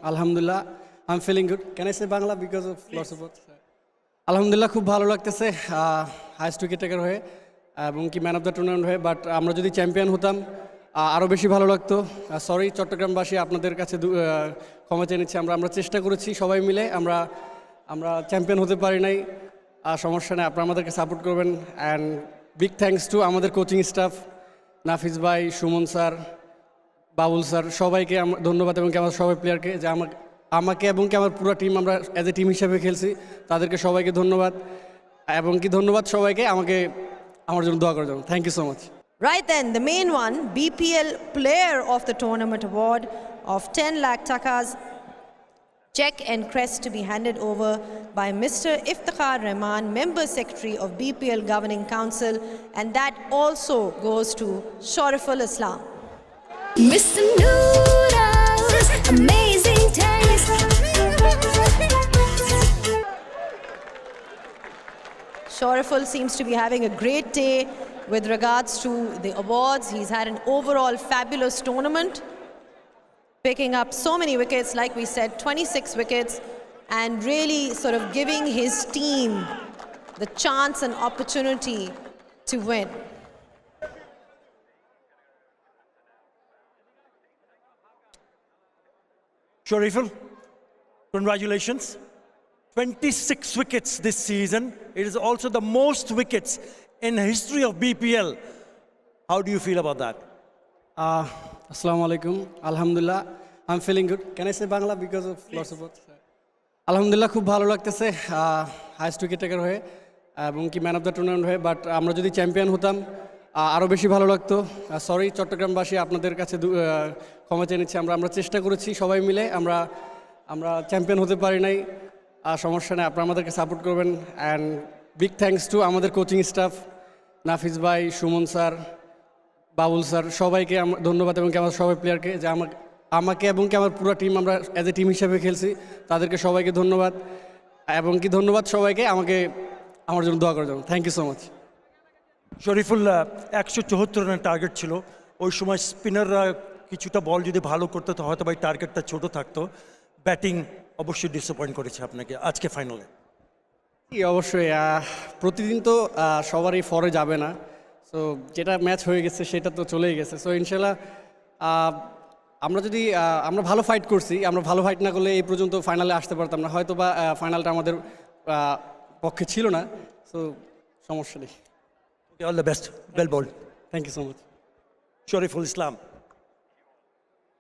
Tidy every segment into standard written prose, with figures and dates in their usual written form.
Alhamdulillah, I'm feeling good. Can I say Bangla because of lots of words? আলহামদুলিল্লাহ খুব ভালো লাগতেছে highest wicket taker হয়ে এবং কি ম্যান অফ দ্য টুর্নামেন্ট হয়ে বাট আমরা যদি চ্যাম্পিয়ন হতাম আরও বেশি ভালো লাগতো সরি চট্টগ্রামবাসী আপনাদের কাছে ক্ষমা চেয়ে নিচ্ছি আমরা চেষ্টা করেছি সবাই মিলে আমরা চ্যাম্পিয়ন হতে পারি নাই সমস্যা নেই আপনারা আমাদেরকে সাপোর্ট করবেন অ্যান্ড বিগ থ্যাঙ্কস টু আমাদের কোচিং স্টাফ নাফিস ভাই সুমন স্যার বাবুল স্যার সবাইকে ধন্যবাদ এবং কি আমার সবাই প্লেয়ারকে যে আমাকে এবং কি আমার পুরো টিম আমরা অ্যাজ এ টিম হিসেবে খেলছি তাদেরকে সবাইকে ধন্যবাদ এবং কি ধন্যবাদ সবাইকে আমার জন্য দোয়া করার জন্য thank you so much Right then, the main one, BPL Player of the Tournament Award of 10 lakh takas, check and crest to be handed over by Mr. Iftikhar Rahman, Member Secretary of BPL Governing Council, and that also goes to Shoriful Islam. Mr. Noodles, amazing taste. Shoriful seems to be having a great day with regards to the awards. He's had an overall fabulous tournament, picking up so many wickets, like we said, 26 wickets, and really sort of giving his team the chance and opportunity to win. Shoriful, congratulations. 26 wickets this season. It is also the most wickets in the history of BPL. How do you feel about that? Assalamu alaikum. Alhamdulillah, I'm feeling good. Can I say Bangla because of lots of words? আলহামদুলিল্লাহ খুব ভালো লাগতেছে highest wicket taker হয়ে এবং কি man of the tournament হয়ে but আমরা যদি চ্যাম্পিয়ন হতাম আরও বেশি ভালো লাগতো সরি চট্টগ্রামবাসী আপনাদের কাছে ক্ষমা চেয়ে নিচ্ছি আমরা চেষ্টা করেছি সবাই মিলে আমরা চ্যাম্পিয়ন হতে পারি নাই সমস্যা নেই আপনারা আমাদেরকে সাপোর্ট করবেন অ্যান্ড বিগ থ্যাঙ্কস টু আমাদের কোচিং স্টাফ নাফিস ভাই সুমন স্যার বাবুল স্যার সবাইকে ধন্যবাদ এবং কি আমার সবাই প্লেয়ারকে যে আমাকে এবং কি আমার পুরো টিম আমরা অ্যাজ এ টিম হিসেবে খেলছি তাদেরকে সবাইকে ধন্যবাদ এবং কি ধন্যবাদ সবাইকে আমার জন্য দোয়া করার জন্য thank you so much Shariful 174 রানের টার্গেট ছিল ওই সময় স্পিনাররা কিছুটা বল যদি ভালো করতে তো হয়তো ভাই টার্গেটটা ছোট থাকতো ব্যাটিং অবশ্যই ডিসঅ্যাপয়েন্ট করেছে আপনাকে আজকে ফাইনালে অবশ্যই প্রতিদিন তো সবারই ফরে যাবে না সো যেটা ম্যাচ হয়ে গেছে সেটা তো চলেই গেছে সো ইনশাল্লাহ আমরা ভালো ফাইট করছি আমরা ভালো ফাইট না করলে এই পর্যন্ত ফাইনালে আসতে পারতাম না হয়তো বা ফাইনালটা আমাদের পক্ষে ছিল না সো সমস্যা নেই all the best well bowled thank you so much Shariful Islam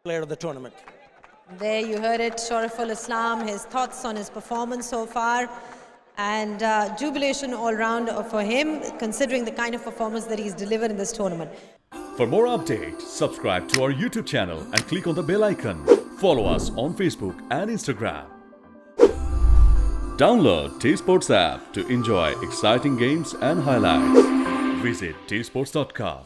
player of the tournament. There you heard it, Shoriful Islam, his thoughts on his performance so far, and jubilation all round for him, considering the kind of performance that he's delivered in this tournament. For more updates, subscribe to our YouTube channel and click on the bell icon. Follow us on Facebook and Instagram. Download T-Sports app to enjoy exciting games and highlights. Visit tsports.com.